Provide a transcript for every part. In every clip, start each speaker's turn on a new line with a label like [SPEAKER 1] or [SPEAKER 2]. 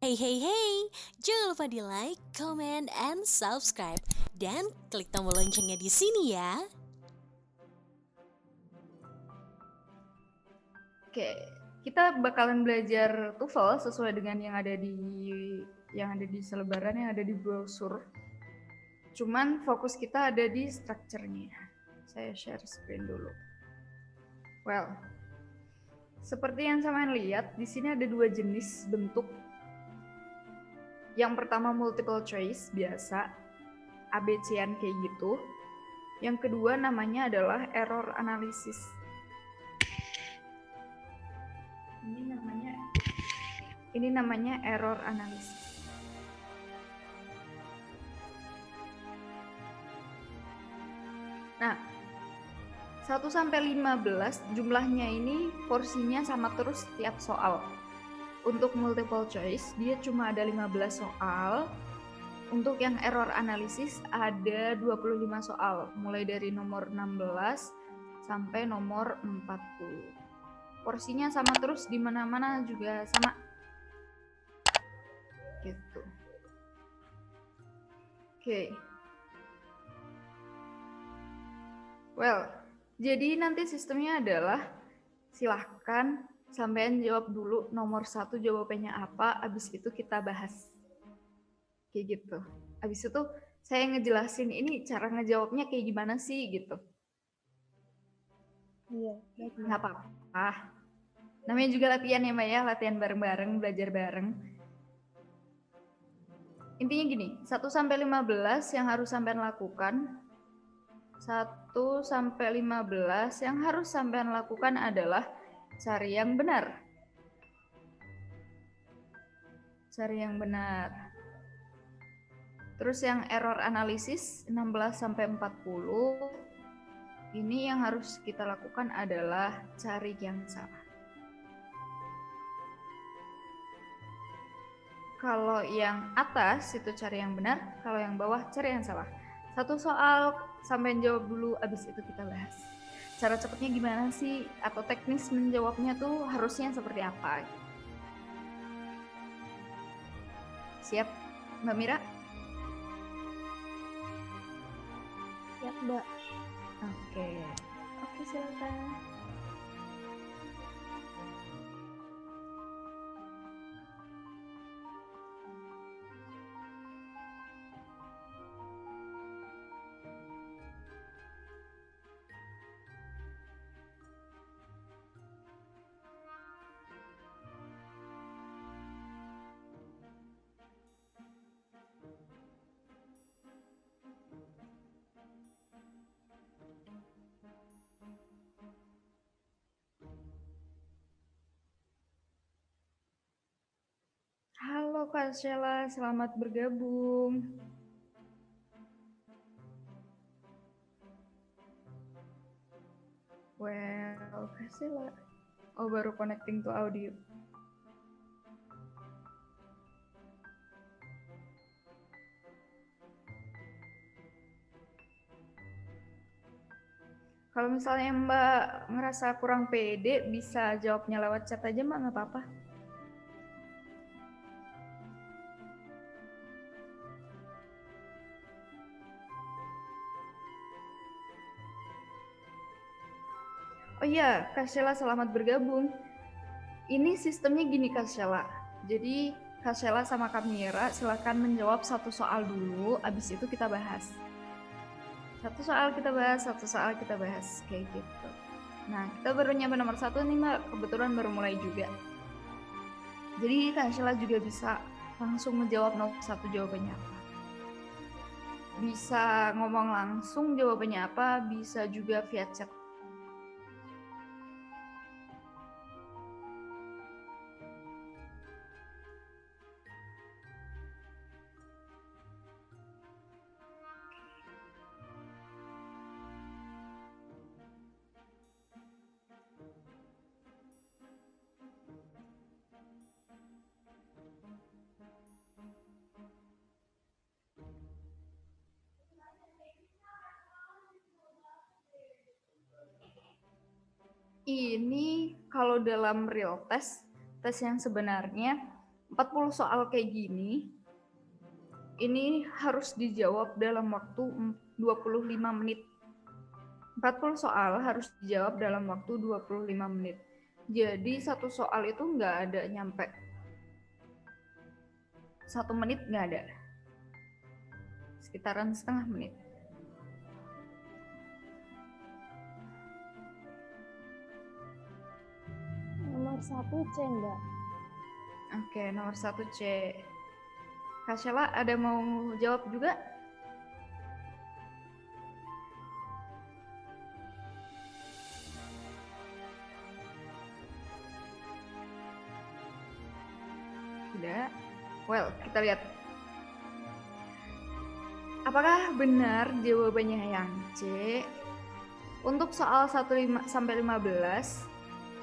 [SPEAKER 1] Hey hey hey, jangan lupa di like, comment, and subscribe. Dan klik tombol loncengnya di sini ya.
[SPEAKER 2] Oke, kita bakalan belajar TOEFL sesuai dengan yang ada di selebaran, yang ada di brosur. Cuman fokus kita ada di structure-nya. Saya share screen dulu. Well, seperti yang kalian lihat, di sini ada dua jenis bentuk. Yang pertama multiple choice biasa, ABC-an kayak gitu. Yang kedua namanya adalah error analysis. Ini namanya error analysis. Nah, 1 sampai 15 jumlahnya ini porsinya sama terus tiap soal. Untuk multiple choice dia cuma ada 15 soal. Untuk yang error analysis ada 25 soal, mulai dari nomor 16 sampai nomor 40. Porsinya sama terus, di mana-mana juga sama. Gitu. Oke. Well, jadi nanti sistemnya adalah silahkan sampean jawab dulu nomor 1 jawabannya apa, abis itu kita bahas. Kayak gitu. Abis itu saya ngejelasin ini cara ngejawabnya kayak gimana sih gitu.
[SPEAKER 3] Iya,
[SPEAKER 2] nggak apa-apa. Namanya juga latihan ya Mbak ya, latihan bareng-bareng, belajar bareng. Intinya gini, 1 sampai 15 yang harus sampean lakukan. 1 sampai 15 yang harus sampean lakukan adalah cari yang benar. Cari yang benar. Terus yang error analisis 16 sampai 40 ini yang harus kita lakukan adalah cari yang salah. Kalau yang atas itu cari yang benar, kalau yang bawah cari yang salah. Satu soal sampean jawab dulu, abis itu kita bahas. Cara cepatnya gimana sih? Atau teknis menjawabnya tuh harusnya seperti apa? Siap, Mbak Mira?
[SPEAKER 3] siap Mbak.
[SPEAKER 2] Oke, silakan. Halo Kak Sheila, selamat bergabung. Well, Kak Sheila. Oh, baru connecting to audio. Kalau misalnya Mbak ngerasa kurang pede, bisa jawabnya lewat chat aja Mbak, nggak apa-apa. Oh iya, Kak Sheila selamat bergabung. Ini sistemnya gini Kak Sheila. Jadi Kak Sheila sama Kak Mira silakan menjawab satu soal dulu, abis itu kita bahas. Satu soal kita bahas, satu soal kita bahas, kayak gitu. Nah, kita baru nyampe nomor 1 nih Mbak, kebetulan baru mulai juga. Jadi Kak Sheila juga bisa langsung menjawab nomor 1 jawabannya apa. Bisa ngomong langsung jawabannya apa, bisa juga via chat. Ini kalau dalam real test yang sebenarnya 40 soal kayak gini, ini harus dijawab dalam waktu 25 menit. 40 soal harus dijawab dalam waktu 25 menit. Jadi satu soal itu nggak ada nyampe 1 menit, nggak ada. Sekitaran setengah menit.
[SPEAKER 3] Nomor 1 C, Mbak.
[SPEAKER 2] Oke, nomor 1 C. Kak Sheila ada mau jawab juga? Tidak. Well, kita lihat. Apakah benar jawabannya yang C? Untuk soal 1 sampai 15,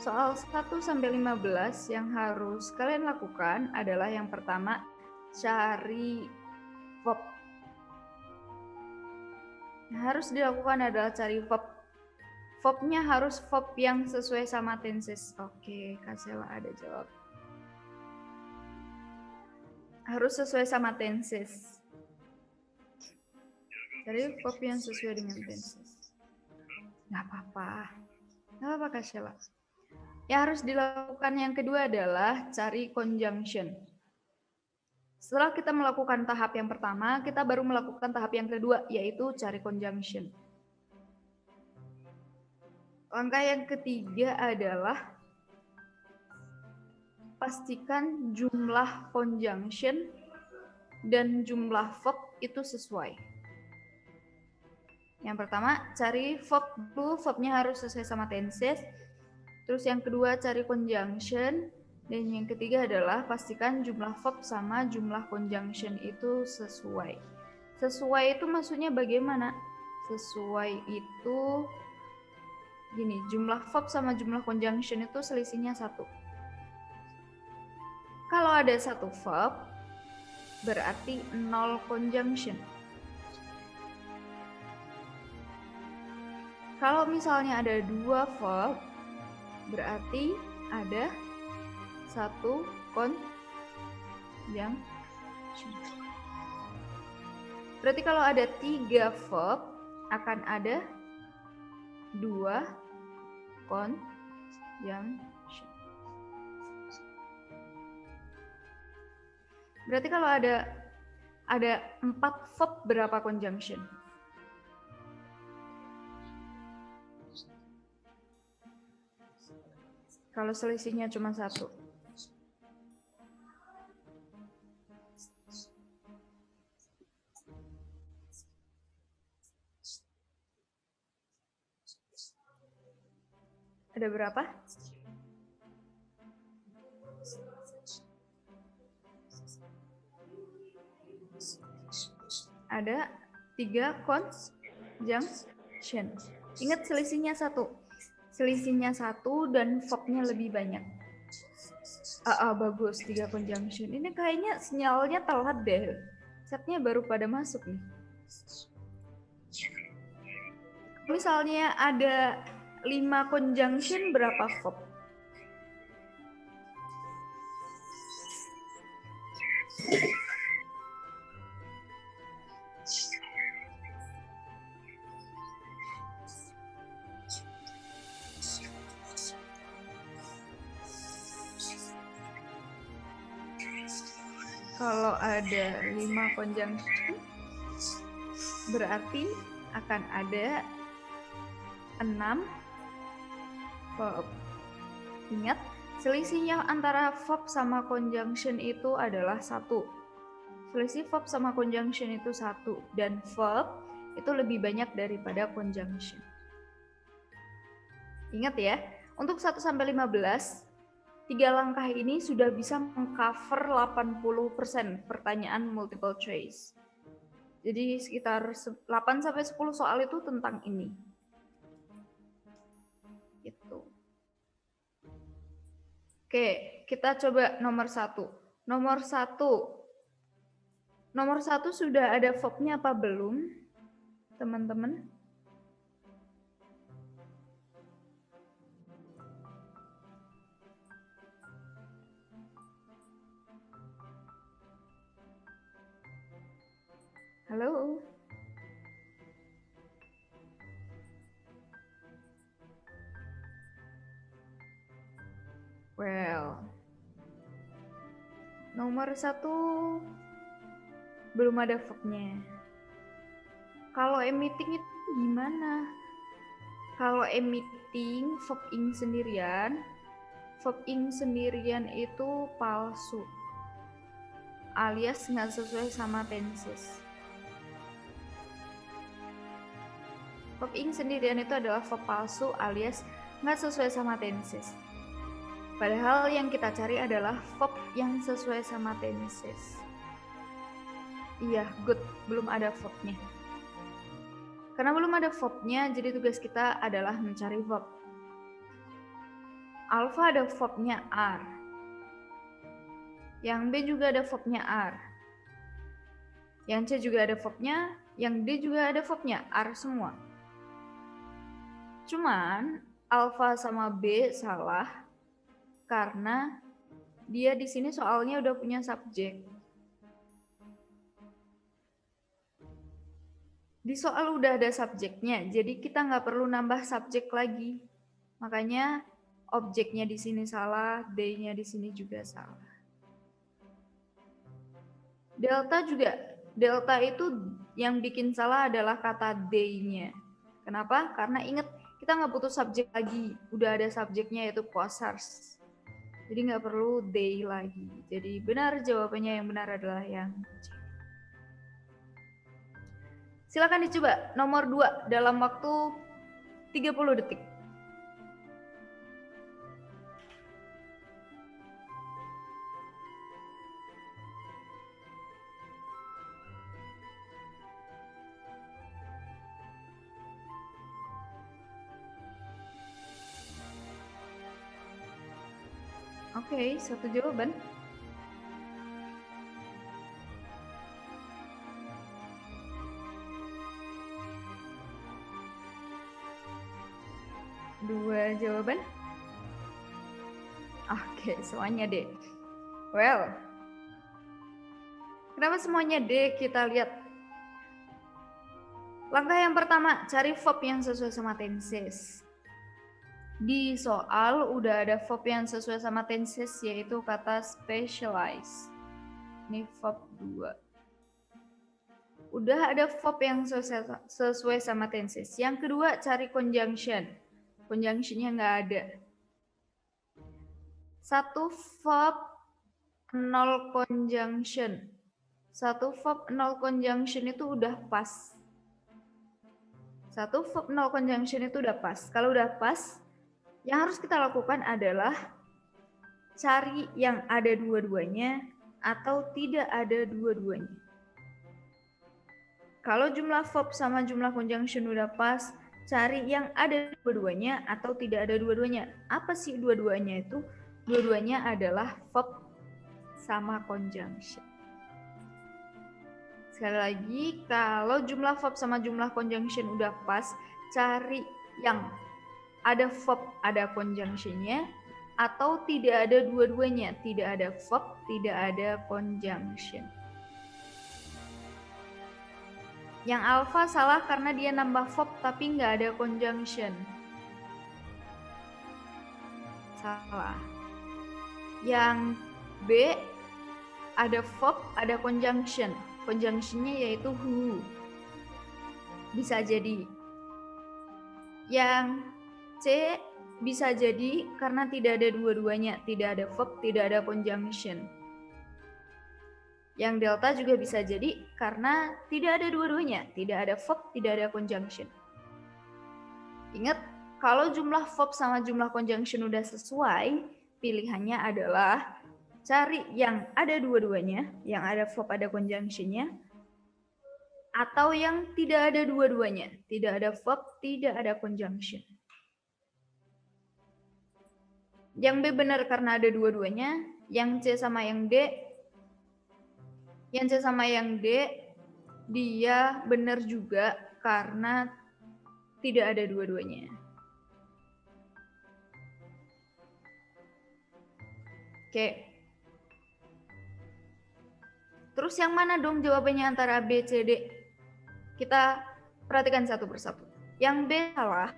[SPEAKER 2] soal 1 sampai 15 yang harus kalian lakukan adalah yang pertama, cari verb. Yang harus dilakukan adalah cari verb. Verbnya harus verb yang sesuai sama tenses. Oke, Kak Sheila ada jawab. Harus sesuai sama tenses. Cari verb yang sesuai dengan tenses. Nggak apa-apa. Nggak apa-apa, Kak Sheila. Yang harus dilakukan yang kedua adalah cari conjunction. Setelah kita melakukan tahap yang pertama, kita baru melakukan tahap yang kedua, yaitu cari conjunction. Langkah yang ketiga adalah pastikan jumlah conjunction dan jumlah verb itu sesuai. Yang pertama, cari verb dulu, verbnya harus sesuai sama tenses. Terus yang kedua, cari conjunction. Dan yang ketiga adalah pastikan jumlah verb sama jumlah conjunction itu sesuai. Sesuai itu maksudnya bagaimana? Sesuai itu gini, jumlah verb sama jumlah conjunction itu selisihnya 1. Kalau ada 1 verb, berarti 0 conjunction. Kalau misalnya ada 2 verb, berarti ada 1 conjunction. Berarti kalau ada 3 verb, akan ada 2 conjunction. Berarti kalau ada 4 verb, berapa conjunction? Kalau selisihnya cuma 1. Ada berapa? Ada 3 conjunction. Ingat selisihnya 1. Selisihnya 1 dan verbnya lebih banyak. Bagus, 3 conjunction. Ini kayaknya sinyalnya telat deh. Chatnya baru pada masuk nih. Misalnya ada 5 conjunction, berapa verb? Kalau ada 5 conjunction, berarti akan ada 6 verb. Ingat, selisihnya antara verb sama conjunction itu adalah 1. Selisih verb sama conjunction itu 1. Dan verb itu lebih banyak daripada conjunction. Ingat ya, untuk 1 sampai 15, 3 langkah ini sudah bisa mengcover 80% pertanyaan multiple choice. Jadi sekitar 8 sampai 10 soal itu tentang ini. Gitu. Oke, kita coba nomor 1. Nomor 1 sudah ada verbnya apa belum, teman-teman? Halo. Well, nomor 1 belum ada verbnya. Kalau emitting itu gimana? Kalau emitting verb ing itu palsu, alias nggak sesuai sama tenses. Verb ing sendirian itu adalah verb palsu alias nggak sesuai sama tenses. Padahal yang kita cari adalah verb yang sesuai sama tenses. Iya, good. Belum ada verbnya. Karena belum ada verbnya, jadi tugas kita adalah mencari verb. Alpha ada verbnya are. Yang B juga ada verbnya are. Yang C juga ada verbnya, yang D juga ada verbnya, are semua. Cuman alpha sama B salah karena dia di sini soalnya udah punya subjek. Di soal udah ada subjeknya, jadi kita nggak perlu nambah subjek lagi. Makanya objeknya di sini salah, D-nya di sini juga salah. Delta itu yang bikin salah adalah kata D-nya. Kenapa? Karena ingat, kita nggak butuh subjek lagi, udah ada subjeknya yaitu possessors. Jadi nggak perlu they lagi. Jadi benar, jawabannya yang benar adalah yang C. Silakan dicoba nomor 2 dalam waktu 30 detik. Oke, satu jawaban. Dua jawaban. Oke, semuanya D. Well, kenapa semuanya D? Kita lihat. Langkah yang pertama, cari verb yang sesuai sama tenses. Di soal udah ada verb yang sesuai sama tenses, yaitu kata specialize. Ini verb 2. Udah ada verb yang sesuai sama tenses. Yang kedua, cari conjunction. Conjunctionnya nggak ada. 1 verb 0 conjunction. 1 verb 0 conjunction itu udah pas. 1 verb 0 conjunction itu udah pas. Kalau udah pas, yang harus kita lakukan adalah cari yang ada dua-duanya atau tidak ada dua-duanya. Kalau jumlah verb sama jumlah conjunction udah pas, cari yang ada dua-duanya atau tidak ada dua-duanya. Apa sih dua-duanya itu? Dua-duanya adalah verb sama conjunction. Sekali lagi, kalau jumlah verb sama jumlah conjunction udah pas, cari yang ada verb, ada conjunctionnya, atau tidak ada dua-duanya. Tidak ada verb, tidak ada conjunction. Yang alpha salah karena dia nambah verb tapi nggak ada conjunction. Salah. Yang B ada verb, ada conjunction. Conjunctionnya yaitu who. Bisa jadi. Yang C bisa jadi karena tidak ada dua-duanya. Tidak ada verb, tidak ada conjunction. Yang delta juga bisa jadi karena tidak ada dua-duanya, tidak ada verb, tidak ada conjunction. Ingat, kalau jumlah verb sama jumlah conjunction udah sesuai, pilihannya adalah cari yang ada dua-duanya, yang ada verb, ada conjunctionnya, atau yang tidak ada dua-duanya, tidak ada verb, tidak ada conjunction. Yang B benar karena ada dua-duanya, yang C sama yang D dia benar juga karena tidak ada dua-duanya. Oke. Terus yang mana dong jawabannya antara B, C, D? Kita perhatikan satu persatu. Yang B salah.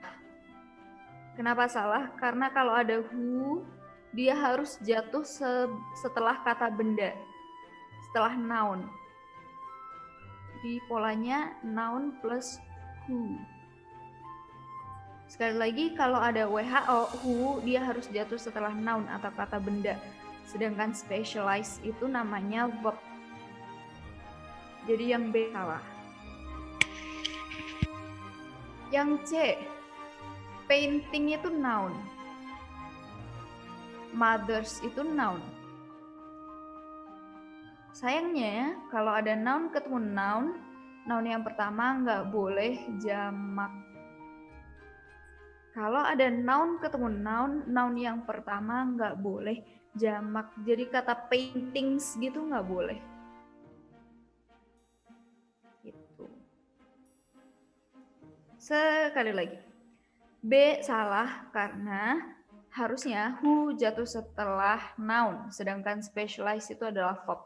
[SPEAKER 2] Kenapa salah? Karena kalau ada who, dia harus jatuh setelah kata benda, setelah noun. Di polanya noun plus who. Sekali lagi, kalau ada WHO, who, dia harus jatuh setelah noun atau kata benda. Sedangkan specialize itu namanya verb. Jadi yang B salah. Yang C, painting itu noun. Mothers itu noun. Sayangnya, kalau ada noun ketemu noun, noun yang pertama nggak boleh jamak. Kalau ada noun ketemu noun, noun yang pertama nggak boleh jamak. Jadi kata paintings gitu nggak boleh. Gitu. Sekali lagi. B salah karena harusnya who jatuh setelah noun, sedangkan specialize itu adalah verb.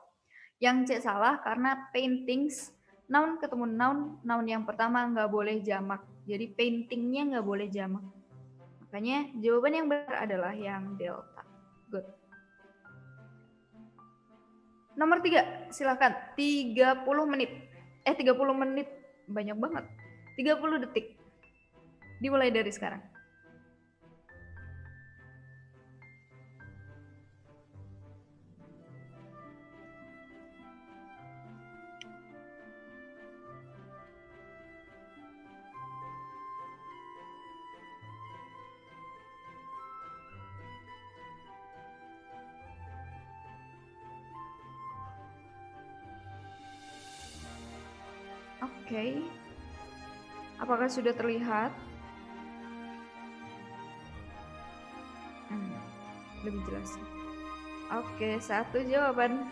[SPEAKER 2] Yang C salah karena paintings, noun ketemu noun, noun yang pertama nggak boleh jamak. Jadi paintingnya nggak boleh jamak. Makanya jawaban yang benar adalah yang delta. Good. Nomor 3, silakan. 30 menit. 30 menit. Banyak banget. 30 detik. Dimulai dari sekarang. Oke. Apakah sudah terlihat? Lebih jelas. Oke, satu jawaban.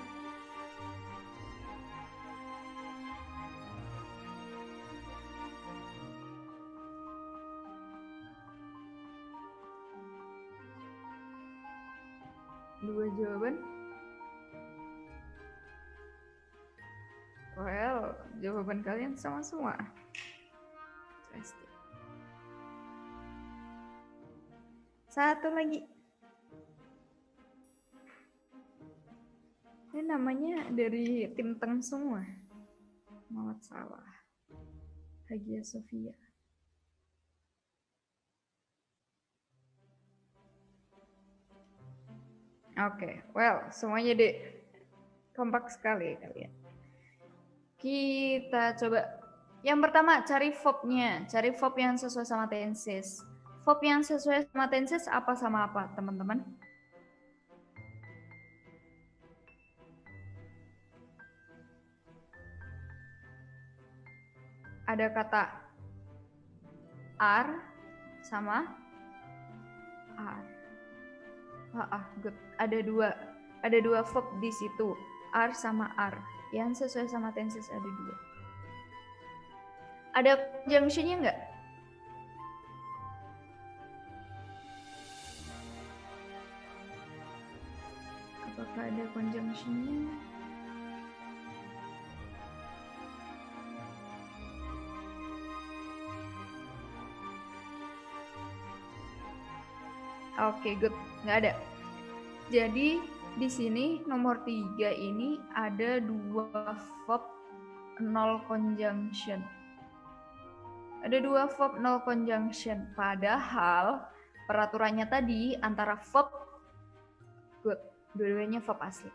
[SPEAKER 2] Dua jawaban. Well, jawaban kalian sama semua. Interesting. Satu lagi. Ini namanya dari tim Teng semua. Muhammad Salah. Hagia Sophia. Oke, well, semuanya deh kompak sekali kalian. Kita coba. Yang pertama, cari verb-nya. Cari verb yang sesuai sama tenses. Verb yang sesuai sama tenses apa sama apa, teman-teman? Ada kata are sama are. Good. Ada dua verb di situ, are sama are. Yang sesuai sama tenses ada dua. Ada conjunction-nya nggak? Apakah ada conjunction-nya? Oke, good. Nggak ada. Jadi di sini nomor 3 ini ada dua verb nol conjunction. Ada dua verb nol conjunction. Padahal peraturannya tadi antara verb, good, dua-duanya verb asli.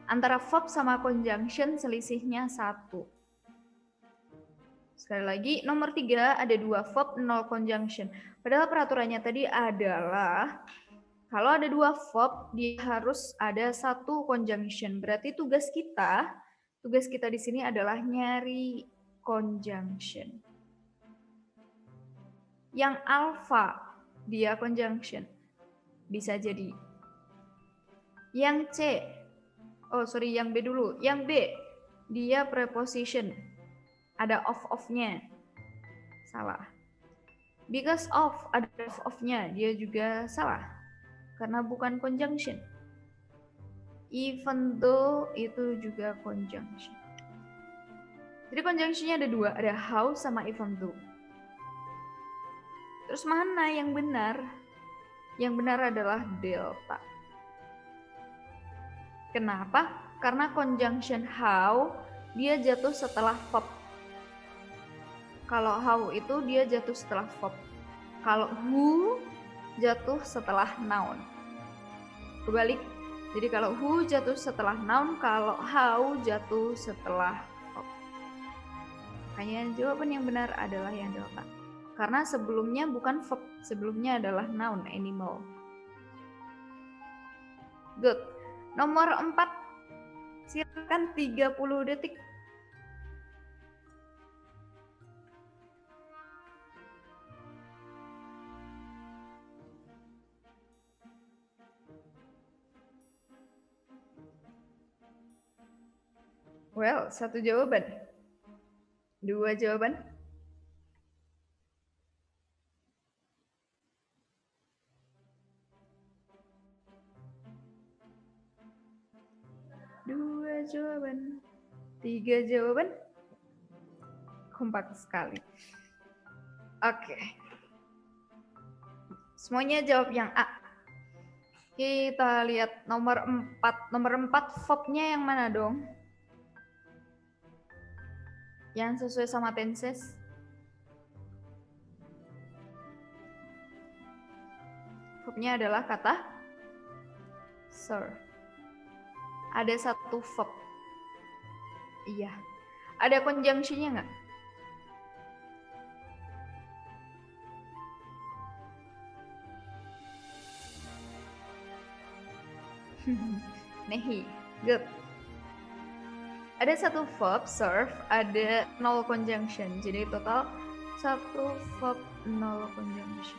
[SPEAKER 2] Antara verb sama conjunction selisihnya 1. Sekali lagi, nomor 3 ada dua verb nol conjunction. Padahal peraturannya tadi adalah kalau ada dua verb, dia harus ada satu conjunction. Berarti tugas kita di sini adalah nyari conjunction. Yang alpha, dia conjunction. Bisa jadi. Yang C, yang B dulu. Yang B, dia preposition. Ada of-nya. Salah. Because of, ada of-nya. Dia juga salah. Karena bukan conjunction. Even though itu juga conjunction. Jadi conjunction-nya ada dua, ada how sama even though. Terus mana yang benar? Yang benar adalah delta. Kenapa? Karena conjunction how dia jatuh setelah verb. Kalau how itu dia jatuh setelah verb. Kalau who jatuh setelah noun. Kebalik. Jadi kalau who jatuh setelah noun, kalau how jatuh setelah verb. Makanya jawaban yang benar adalah yang delta. Karena sebelumnya bukan verb, sebelumnya adalah noun, animal. Good. Nomor 4. Silakan 30 detik. Well, 1 jawaban. 2 jawaban. Dua jawaban. 3 jawaban. Kompak sekali. Oke. Semuanya jawab yang A. Kita lihat nomor 4. Nomor 4 verb-nya yang mana dong? Yang sesuai sama tenses. Verb-nya adalah kata serve. Ada 1 verb. Iya. Ada conjunction-nya nggak? Nehi. Good. Ada 1 verb, serve, ada 0 conjunction. Jadi total 1 verb, 0 conjunction.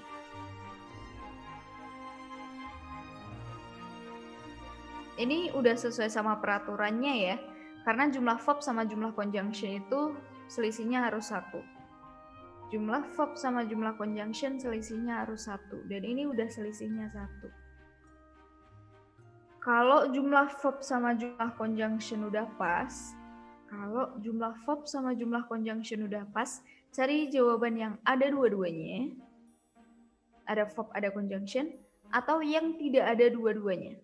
[SPEAKER 2] Ini udah sesuai sama peraturannya ya. Karena jumlah verb sama jumlah conjunction itu selisihnya harus 1. Jumlah verb sama jumlah conjunction selisihnya harus 1. Dan ini udah selisihnya 1. Kalau jumlah verb sama jumlah conjunction udah pas, cari jawaban yang ada dua-duanya. Ada verb, ada conjunction, atau yang tidak ada dua-duanya.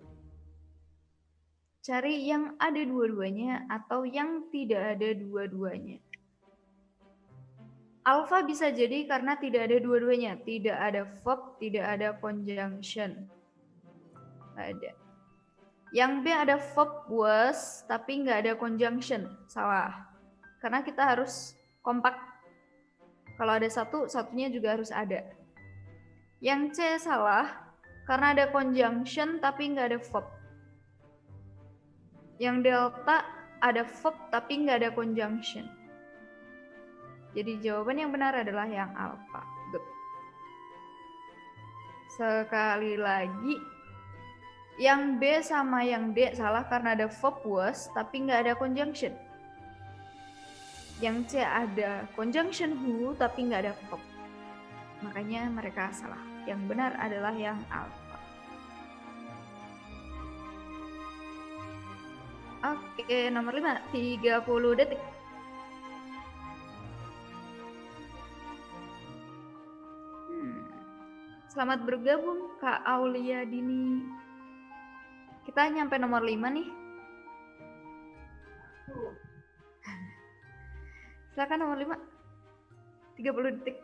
[SPEAKER 2] Cari yang ada dua-duanya atau yang tidak ada dua-duanya. Alpha bisa jadi karena tidak ada dua-duanya. Tidak ada verb, tidak ada conjunction. Ada. Yang B ada verb was, tapi nggak ada conjunction. Salah. Karena kita harus kompak. Kalau ada satu, satunya juga harus ada. Yang C salah, karena ada conjunction, tapi nggak ada verb. Yang delta ada verb, tapi nggak ada conjunction. Jadi jawaban yang benar adalah yang alpha. Good. Sekali lagi. Yang B sama yang D salah karena ada verb was, tapi nggak ada conjunction. Yang C ada conjunction who, tapi nggak ada verb. Makanya mereka salah. Yang benar adalah yang alpha. Oke, nomor 5, 30 detik. Selamat bergabung Kak Aulia Dini. Kita nyampe nomor 5 nih. Silakan nomor 5. 30 detik.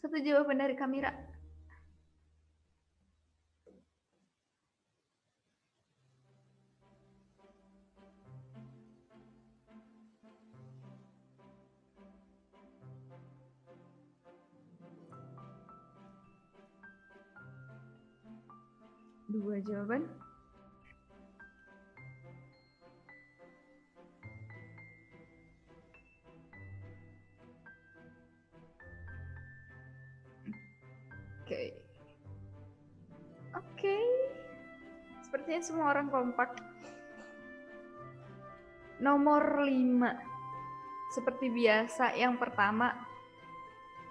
[SPEAKER 2] Satu jawaban dari kamera. Dua jawaban. Oke. Sepertinya semua orang kompak. Nomor 5. Seperti biasa, yang pertama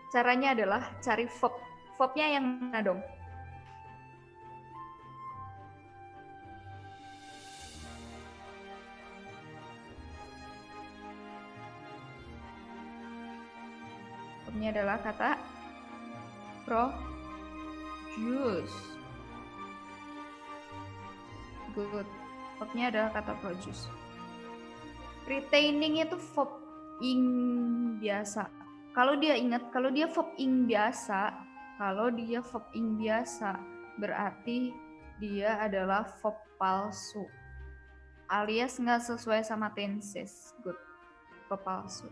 [SPEAKER 2] Caranya adalah cari verb. Verbnya yang mana dong? Verbnya adalah kata produce. Good. Verbnya adalah kata produce. Retaining itu verb ing biasa. Kalau dia ingat, kalau dia verb ing biasa, berarti dia adalah verb palsu. Alias nggak sesuai sama tenses. Good. Verb palsu.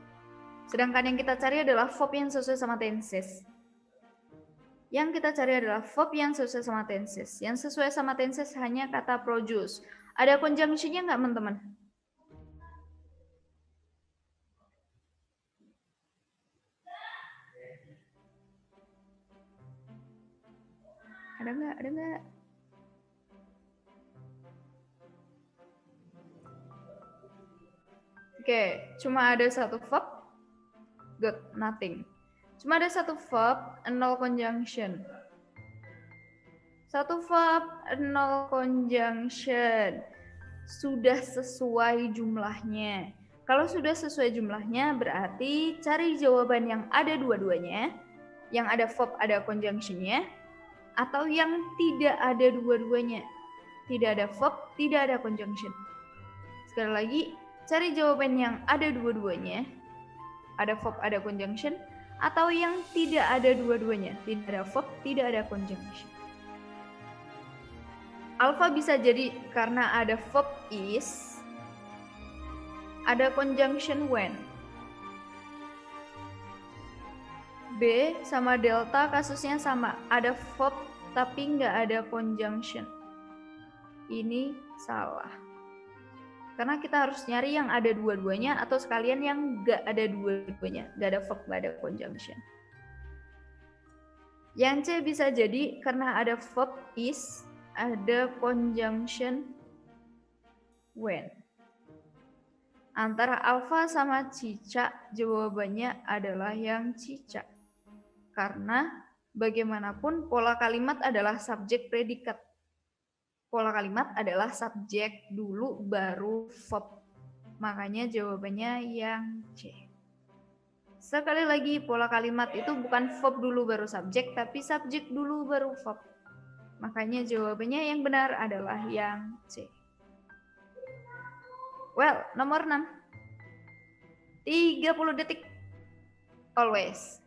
[SPEAKER 2] Sedangkan yang kita cari adalah verb yang sesuai sama tenses. Yang sesuai sama tenses hanya kata produce. Ada conjunction-nya nggak, teman-teman? Ada nggak? Oke, cuma ada satu verb. Good, nothing. Cuma ada satu verb, nol conjunction. Satu verb, nol conjunction. Sudah sesuai jumlahnya. Kalau sudah sesuai jumlahnya, berarti cari jawaban yang ada dua-duanya. Yang ada verb, ada conjunction-nya. Atau yang tidak ada dua-duanya. Tidak ada verb, tidak ada conjunction. Sekali lagi, cari jawaban yang ada dua-duanya. Ada verb, ada conjunction. Atau yang tidak ada dua-duanya. Tidak ada verb, tidak ada conjunction. Alpha bisa jadi karena ada verb is, ada conjunction when. B sama delta kasusnya sama, ada verb tapi nggak ada conjunction. Ini salah. Karena kita harus nyari yang ada dua-duanya atau sekalian yang nggak ada dua-duanya. Nggak ada verb, nggak ada conjunction. Yang C bisa jadi karena ada verb is, ada conjunction when. Antara Alfa sama Cica, jawabannya adalah yang Cica. Karena bagaimanapun pola kalimat adalah subjek predikat. Pola kalimat adalah subjek dulu baru verb. Makanya jawabannya yang C. Sekali lagi, pola kalimat itu bukan verb dulu baru subjek, tapi subjek dulu baru verb. Makanya jawabannya yang benar adalah yang C. Well, nomor 6. 30 detik. Always.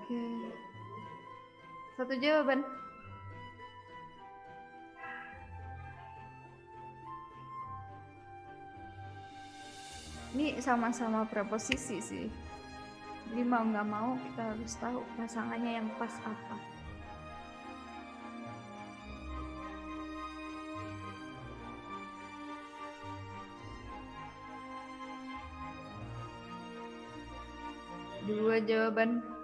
[SPEAKER 2] Oke. Satu jawaban. Ini sama-sama preposisi sih. Jadi mau nggak mau kita harus tahu pasangannya yang pas apa. Dua jawaban.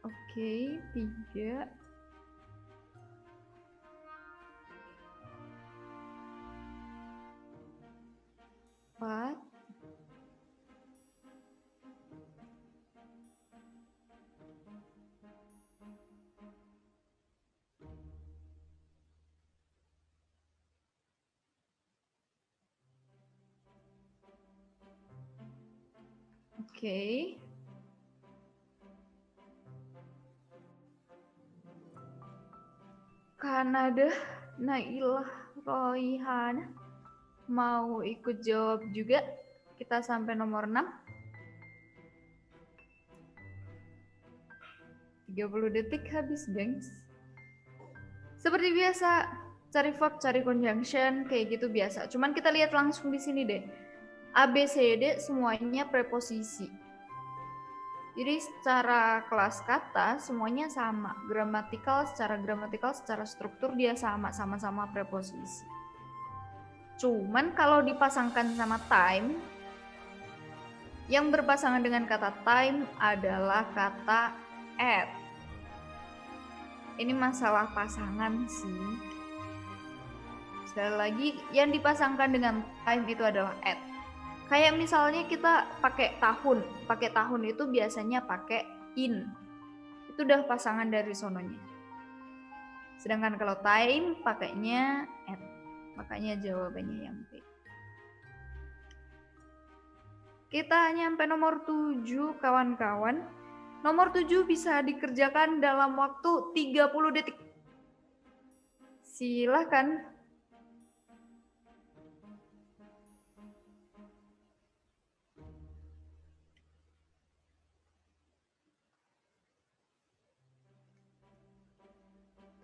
[SPEAKER 2] Oke, 3. 4. Oke. Kanada, Nailah, Royhan mau ikut jawab juga. Kita sampai nomor 6. 30 detik habis, gengs. Seperti biasa, cari verb, cari conjunction, kayak gitu biasa. Cuman kita lihat langsung di sini deh. A, B, C, D semuanya preposisi. Jadi secara kelas kata semuanya sama. Gramatikal, secara struktur dia sama-sama preposisi. Cuman kalau dipasangkan sama time, yang berpasangan dengan kata time adalah kata at. Ini masalah pasangan sih. Sekali lagi, yang dipasangkan dengan time itu adalah at. Kayak misalnya kita pakai tahun. Pakai tahun itu biasanya pakai in. Itu udah pasangan dari sononya. Sedangkan kalau time pakainya at. Makanya jawabannya yang B. Kita nyampe nomor 7, kawan-kawan. Nomor 7 bisa dikerjakan dalam waktu 30 detik. Silahkan.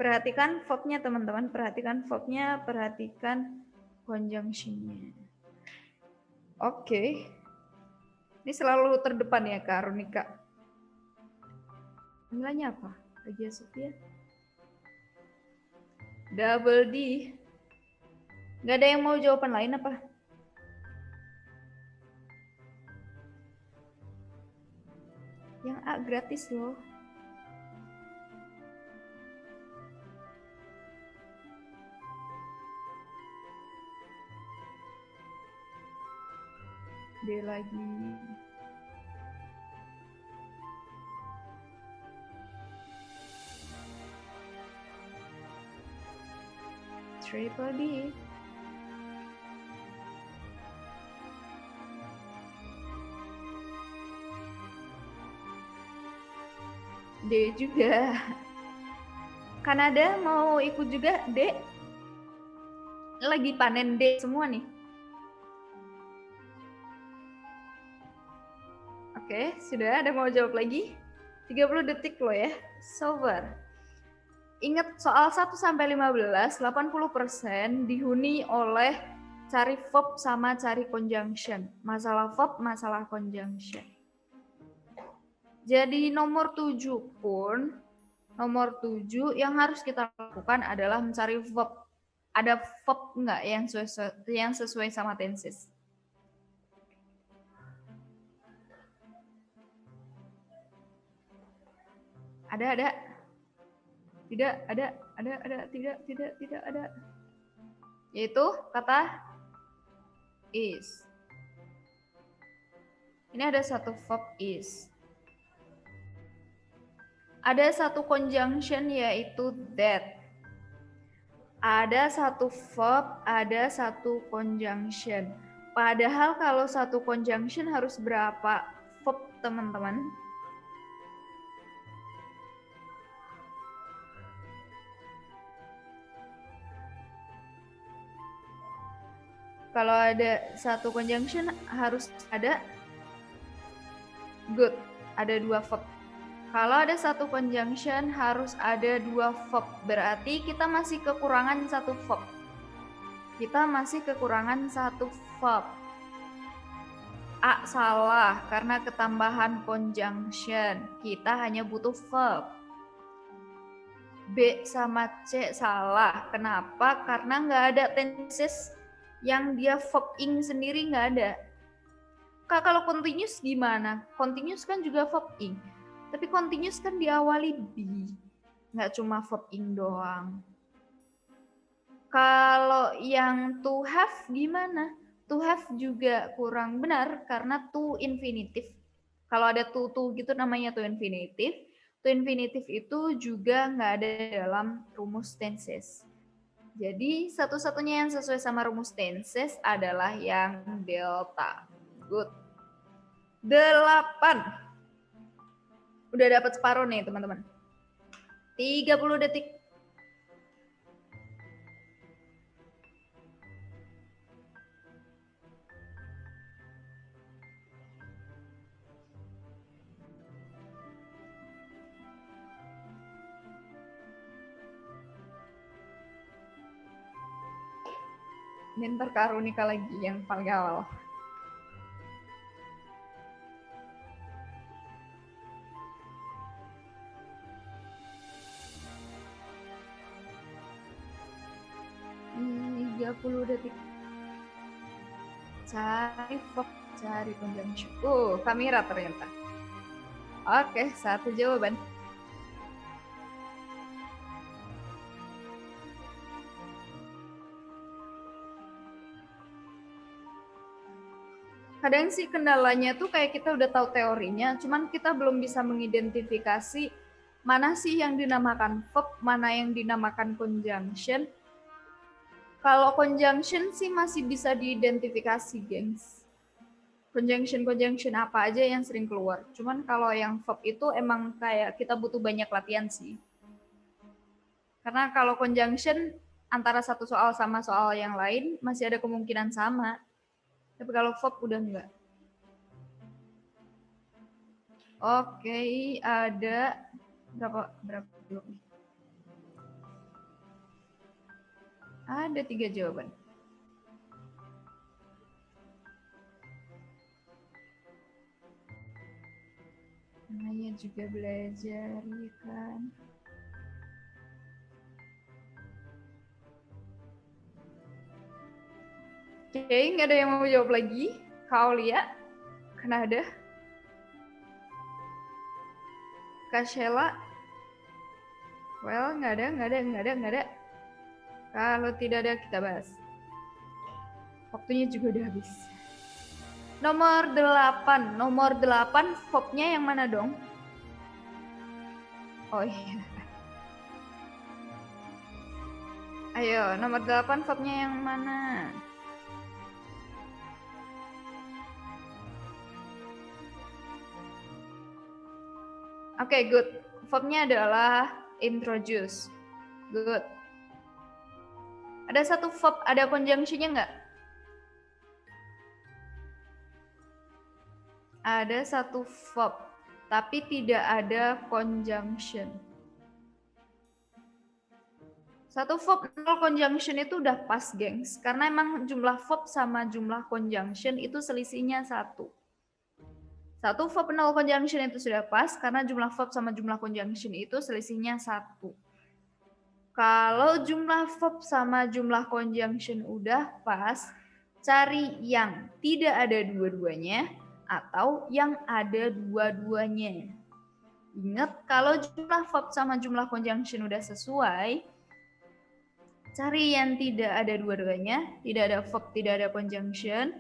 [SPEAKER 2] Perhatikan verbnya teman-teman, perhatikan verbnya, perhatikan conjunction-nya. Oke. Ini selalu terdepan ya Kak Arunika. Nilainya apa? Hagia Sophia? Double D. Gak ada yang mau jawaban lain apa? Yang A gratis loh. D lagi. Triple D. D juga. Kanada mau ikut juga D? Lagi panen D semua nih. Oke, sudah ada mau jawab lagi? 30 detik loh ya. Sober. Ingat soal 1 sampai 15, 80% dihuni oleh cari verb sama cari conjunction. Masalah verb, masalah conjunction. Jadi nomor 7 pun, nomor 7 yang harus kita lakukan adalah mencari verb. Ada verb enggak yang sesuai sama tenses? Ada. Tidak ada, tidak ada. Yaitu kata is. Ini ada satu verb is. Ada satu conjunction yaitu that. Ada satu verb, ada satu conjunction. Padahal kalau satu conjunction harus berapa verb, teman-teman? Kalau ada satu conjunction harus ada good, ada 2 verb. Kalau ada satu conjunction harus ada 2 verb. Berarti kita masih kekurangan 1 verb. Kita masih kekurangan 1 verb. A salah karena ketambahan conjunction. Kita hanya butuh verb. B sama C salah. Kenapa? Karena nggak ada tenses yang dia verb ing sendiri, nggak ada. Kak, kalau continuous gimana? Continuous kan juga verb ing. Tapi continuous kan diawali be. Nggak cuma verb ing doang. Kalau yang to have gimana? To have juga kurang benar karena to infinitive. Kalau ada to gitu namanya to infinitive. To infinitive itu juga nggak ada dalam rumus tenses. Jadi satu-satunya yang sesuai sama rumus tenses adalah yang delta. Good. 8. Udah dapat separuh nih teman-teman. 30 detik. Ini ntar Kak Arunika lagi yang paling awal. Hmm, 30 detik. Cari verb, cari conjunction. Kamera ternyata. Oke, satu jawaban. Kadang sih kendalanya tuh kayak kita udah tahu teorinya, cuman kita belum bisa mengidentifikasi mana sih yang dinamakan verb, mana yang dinamakan conjunction. Kalau conjunction sih masih bisa diidentifikasi, gengs. Conjunction apa aja yang sering keluar. Cuman kalau yang verb itu emang kayak kita butuh banyak latihan sih. Karena kalau conjunction antara satu soal sama soal yang lain masih ada kemungkinan sama. Tapi kalau verb udah enggak. Oke, ada berapa jawab nih? Ada 3 jawaban. Namanya juga belajar, ya kan? Oke, nggak ada yang mau jawab lagi. Kau lihat, kan ada. Kak Sheila, well, nggak ada. Kalau tidak ada, kita bahas. Waktunya juga udah habis. Nomor 8 verbnya yang mana dong? Oh iya. Ayo, nomor 8 verbnya yang mana? Oke, good. Verbnya adalah introduce. Good. Ada satu verb, ada conjunction-nya nggak? Ada satu verb, tapi tidak ada conjunction. Satu verb nol conjunction itu udah pas, gengs. Karena emang jumlah verb sama jumlah conjunction itu selisihnya 1. Satu verb nol conjunction itu sudah pas, karena jumlah verb sama jumlah conjunction itu selisihnya 1. Kalau jumlah verb sama jumlah conjunction udah pas, cari yang tidak ada dua-duanya atau yang ada dua-duanya. Ingat, kalau jumlah verb sama jumlah conjunction udah sesuai, cari yang tidak ada dua-duanya, tidak ada verb, tidak ada conjunction,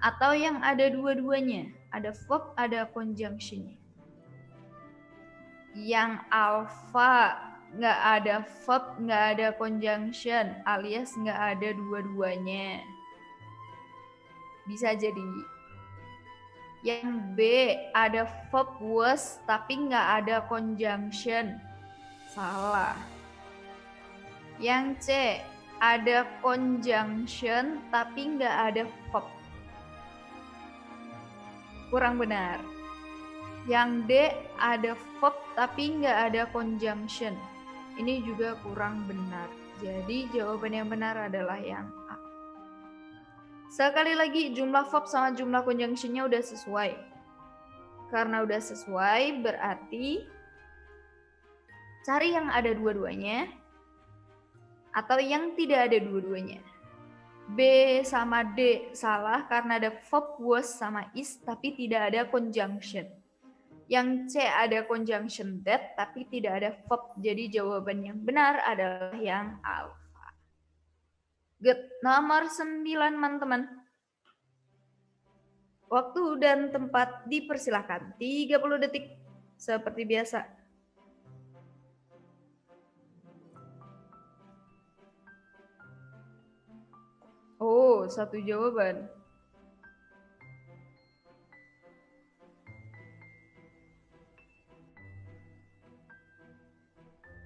[SPEAKER 2] atau yang ada dua-duanya, ada verb, ada conjunction-nya. Yang alpha nggak ada verb, nggak ada conjunction, alias nggak ada dua-duanya. Bisa jadi. Yang B ada verb was, tapi nggak ada conjunction. Salah. Yang C ada conjunction, tapi nggak ada verb. Kurang benar. Yang D ada verb, tapi nggak ada conjunction. Ini juga kurang benar. Jadi jawaban yang benar adalah yang A. Sekali lagi, jumlah verb sama jumlah conjunction-nya udah sesuai. Karena udah sesuai, berarti cari yang ada dua-duanya atau yang tidak ada dua-duanya. B sama D salah karena ada verb was sama is tapi tidak ada conjunction. Yang C ada conjunction that tapi tidak ada verb. Jadi jawaban yang benar adalah yang alpha. Good. Nomor 9, teman-teman. Waktu dan tempat dipersilakan. 30 detik seperti biasa. Oh, 1 jawaban.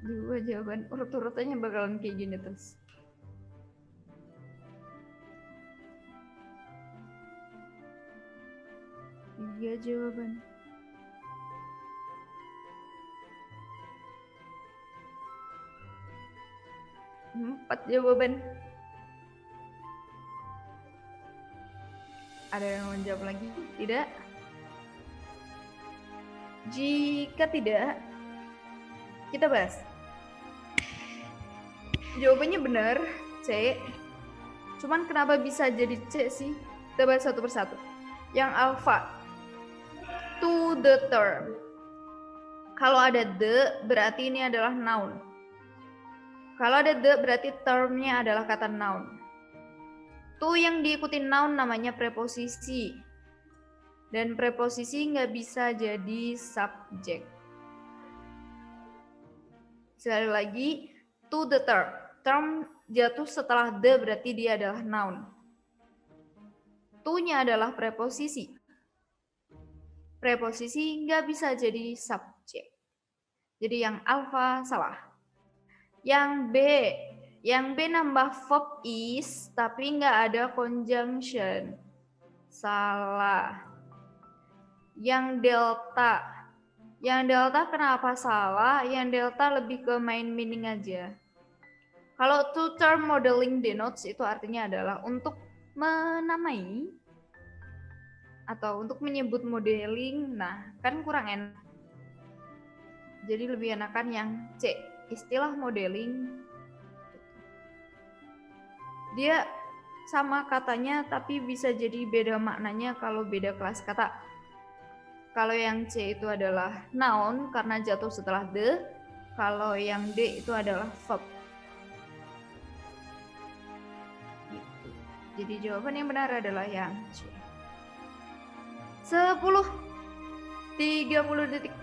[SPEAKER 2] Dua jawaban, urut-urutannya bakalan kayak gini terus. Tiga jawaban. Empat jawaban. Ada yang mau jawab lagi? Tidak? Jika tidak, kita bahas. Jawabannya benar, C. Cuman kenapa bisa jadi C sih? Kita bahas satu persatu. Yang alpha, to the term. Kalau ada the, berarti ini adalah noun. Kalau ada the, berarti termnya adalah kata noun. To yang diikuti noun namanya preposisi. Dan preposisi nggak bisa jadi subjek. Sekali lagi, to the term. Term jatuh setelah the, berarti dia adalah noun. To-nya adalah preposisi. Preposisi nggak bisa jadi subjek. Jadi yang alpha salah. Yang B nambah verb is, tapi nggak ada conjunction. Salah. Yang delta kenapa salah? Yang delta lebih ke main meaning aja. Kalau to term modeling denotes itu artinya adalah untuk menamai atau untuk menyebut modeling. Nah, kan kurang enak. Jadi lebih enakan yang C, istilah modeling. Dia sama katanya tapi bisa jadi beda maknanya kalau beda kelas kata. Kalau yang C itu adalah noun karena jatuh setelah the. Kalau yang D itu adalah verb. Gitu. Jadi jawaban yang benar adalah yang C. 10 30 detik.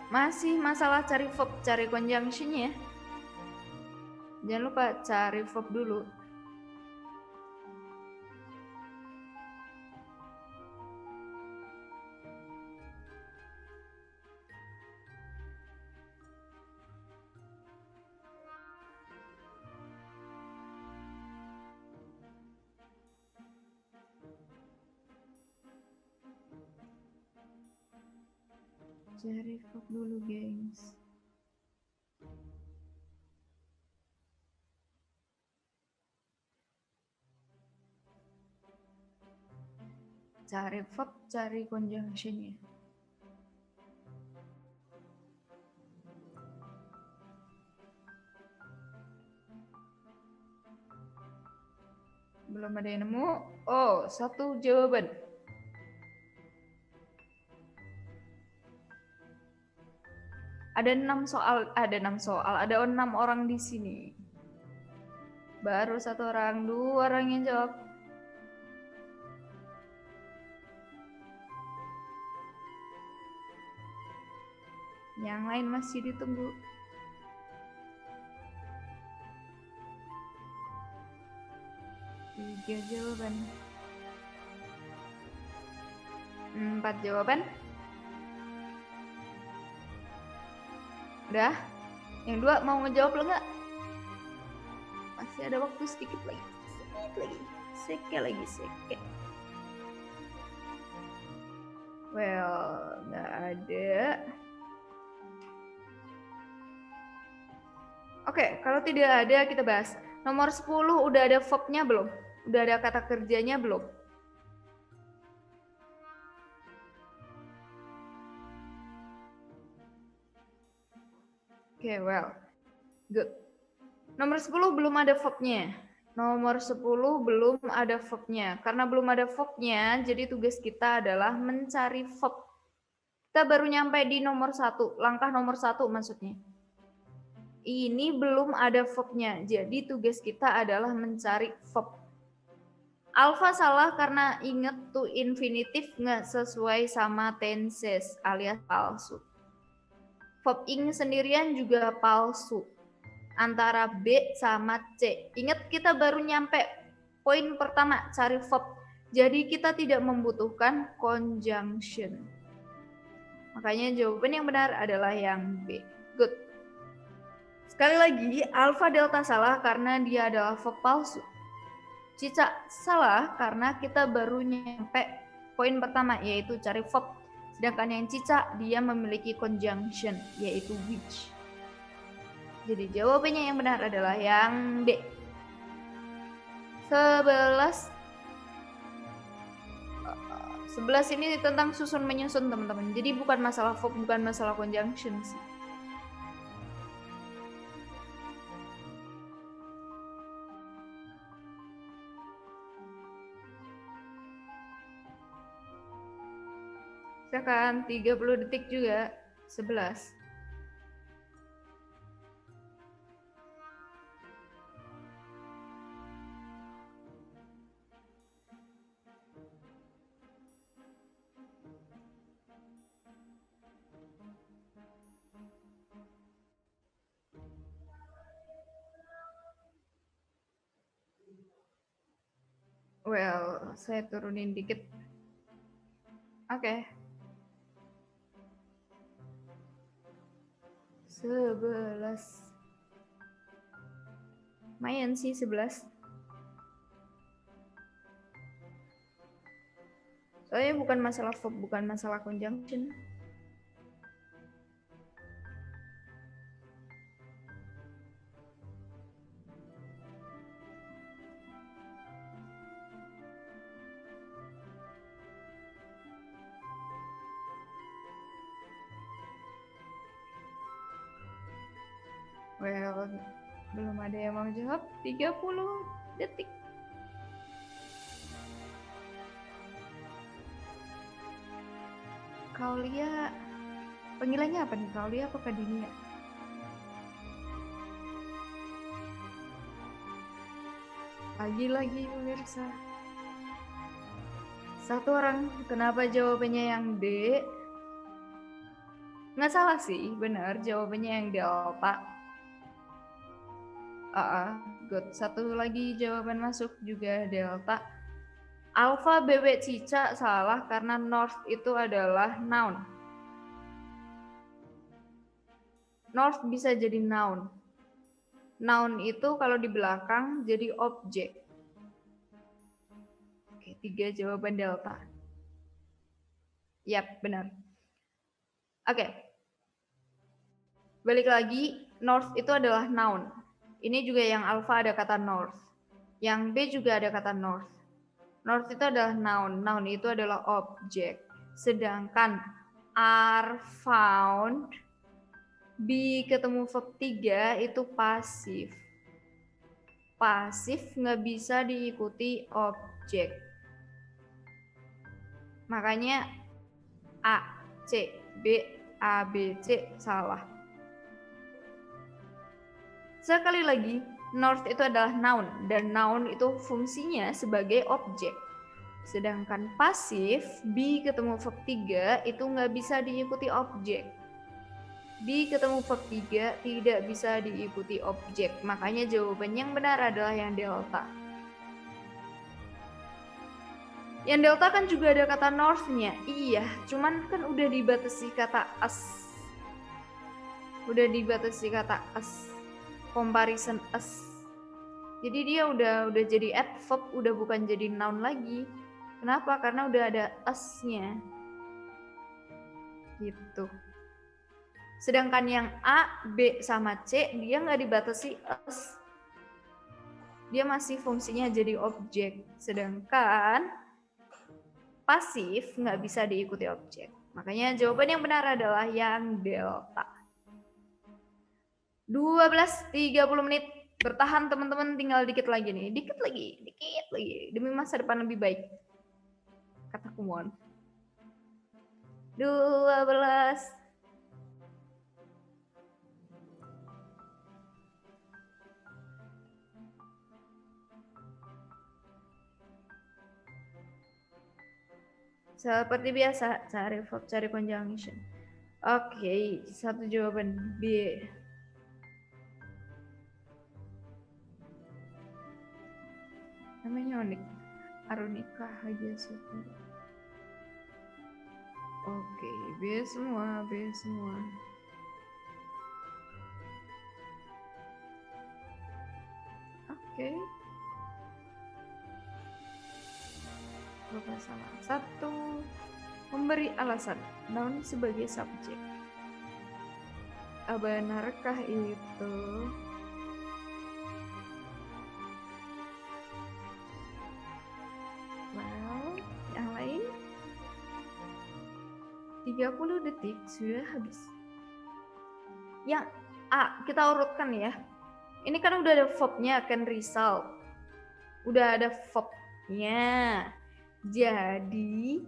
[SPEAKER 2] Masih masalah cari verb, cari conjunction-nya. Jangan lupa cari verb dulu. Cari verb dulu, gengs. Cari verb, cari conjunction-nya. Belum ada yang nemu? Oh, satu jawaban. Ada 6 soal, ada 6 orang di sini. Baru 1 orang, 2 orang yang jawab. Yang lain masih ditunggu. Tiga jawaban. 4 jawaban. Udah? Yang 2 mau ngejawab lo nggak? Masih ada waktu sedikit lagi. Seke lagi. Well, nggak ada. Oke, kalau tidak ada kita bahas. Nomor 10 udah ada verb-nya belum? Udah ada kata kerjanya belum? Oke, well. Good. Nomor 10 belum ada verb-nya. Nomor 10 belum ada verb-nya. Karena belum ada verb-nya, jadi tugas kita adalah mencari verb. Kita baru nyampe di nomor 1, langkah nomor 1 maksudnya. Ini belum ada verb-nya, jadi tugas kita adalah mencari verb. Alpha salah karena inget to infinitive nggak sesuai sama tenses alias palsu. Verb ing sendirian juga palsu. Antara B sama C. Ingat kita baru nyampe poin pertama, cari verb. Jadi kita tidak membutuhkan conjunction. Makanya jawaban yang benar adalah yang B. Good. Sekali lagi, alpha delta salah karena dia adalah verb palsu. Cica salah karena kita baru nyampe poin pertama, yaitu cari verb. Sedangkan yang Cica, dia memiliki conjunction, yaitu which. Jadi jawabannya yang benar adalah yang D. 11 ini tentang susun menyusun teman-teman. Jadi bukan masalah verb, bukan masalah conjunction sih. Silakan 30 detik juga. 11. Well, saya turunin dikit. Oke. 11. Lumayan sih 11. Soalnya bukan masalah verb, bukan masalah conjunction. Well, belum ada yang mau jawab. 30 detik. Kaulia, panggilannya apa nih? Kaulia apa Kadinia? Lagi-lagi pemirsa. Satu orang, kenapa jawabannya yang D? Nggak salah sih, benar jawabannya yang delta. Good. Satu lagi jawaban masuk juga delta. Alfa bebek cicak salah karena north itu adalah noun. North bisa jadi noun. Noun itu kalau di belakang jadi objek. Oke, 3 jawaban delta. Yap, benar. Oke. Balik lagi, north itu adalah noun. Ini juga yang alpha ada kata north. Yang B juga ada kata north. North itu adalah noun. Noun itu adalah objek. Sedangkan are found, B ketemu verb 3 itu pasif. Pasif nggak bisa diikuti objek. Makanya A, C, B, A, B, C salah. Sekali lagi, north itu adalah noun dan noun itu fungsinya sebagai objek. Sedangkan pasif, be ketemu verb 3 itu nggak bisa diikuti objek. Be ketemu verb 3 tidak bisa diikuti objek. Makanya jawaban yang benar adalah yang delta. Yang delta kan juga ada kata north-nya. Iya, cuman kan udah dibatasi kata as. Udah dibatasi kata as. Comparison as. Jadi dia udah jadi adverb, udah bukan jadi noun lagi. Kenapa? Karena udah ada as-nya. Gitu. Sedangkan yang A, B, sama C, dia nggak dibatasi as. Dia masih fungsinya jadi objek. Sedangkan pasif nggak bisa diikuti objek. Makanya jawaban yang benar adalah yang delta. 12.30 menit. Bertahan teman-teman, tinggal dikit lagi nih. Dikit lagi. Demi masa depan lebih baik. Kata Kumon. 12. Seperti biasa, cari verb, cari conjunction. Oke, satu jawaban B. Namanya unik. Arunika Hagia Sophia. Oke, B semua. Oke. Berapa salah? 1. Memberi alasan. Noun sebagai subjek. Benarkah itu? Well, yang lain 30 detik sudah habis. Yang A, kita urutkan ya. Ini kan udah ada verb-nya, can result. Udah ada verb-nya. Jadi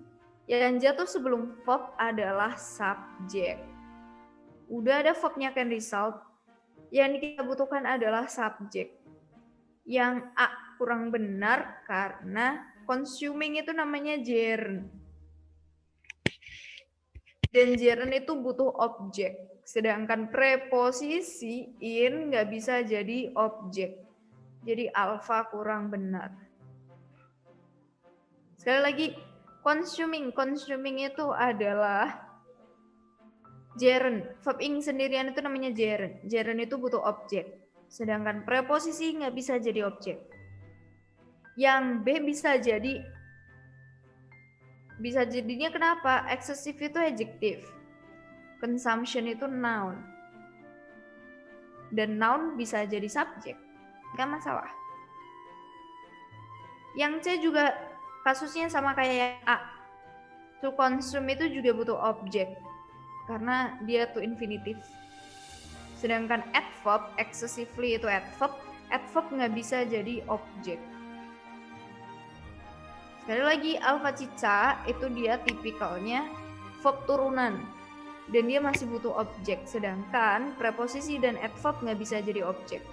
[SPEAKER 2] Yang jatuh sebelum verb adalah subjek. Udah ada verbnya can result, yang kita butuhkan adalah subjek. Yang A kurang benar karena consuming itu namanya gerund. Dan gerund itu butuh objek. Sedangkan preposisi in nggak bisa jadi objek. Jadi alfa kurang benar. Sekali lagi, consuming. Consuming itu adalah gerund. Verb ing sendirian itu namanya gerund. Gerund itu butuh objek. Sedangkan preposisi nggak bisa jadi objek. Yang B bisa jadinya kenapa? Excessive itu adjective. Consumption itu noun. Dan noun bisa jadi subjek. Nggak masalah. Yang C juga kasusnya sama kayak yang A. To consume itu juga butuh objek. Karena dia to infinitive. Sedangkan adverb, excessively itu adverb nggak bisa jadi objek. Sekali lagi, alpha cica itu dia tipikalnya verb turunan. Dan dia masih butuh objek. Sedangkan preposisi dan adverb nggak bisa jadi objek.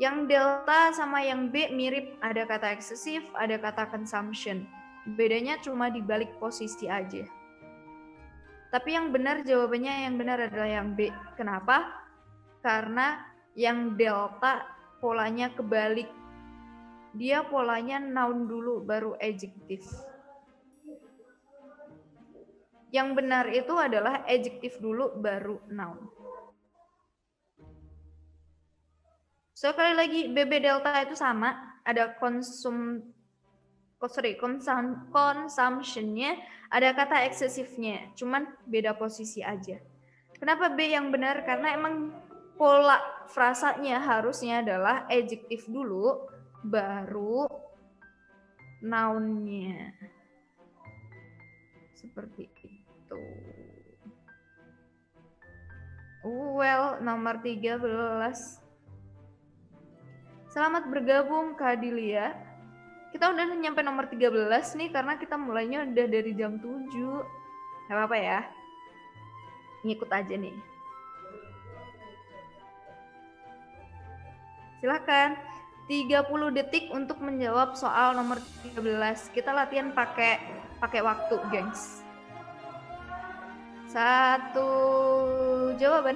[SPEAKER 2] Yang delta sama yang B mirip, ada kata excessive, ada kata consumption. Bedanya cuma di balik posisi aja. Tapi yang benar jawabannya yang benar adalah yang B. Kenapa? Karena yang delta polanya kebalik. Dia polanya noun dulu baru adjective. Yang benar itu adalah adjective dulu baru noun. Sekali lagi BB delta itu sama, ada consumption-nya, ada kata excessive-nya, cuman beda posisi aja. Kenapa B yang benar? Karena emang pola frasanya harusnya adalah adjective dulu, baru noun-nya. Seperti itu. Well, nomor 13. Selamat bergabung Kak Dilia. Kita udah nyampe nomor 13 nih karena kita mulainya udah dari jam 7. Gak apa-apa ya. Ngikut aja nih. Silakan. 30 detik untuk menjawab soal nomor 13. Kita latihan pakai waktu, gengs. 1 jawaban.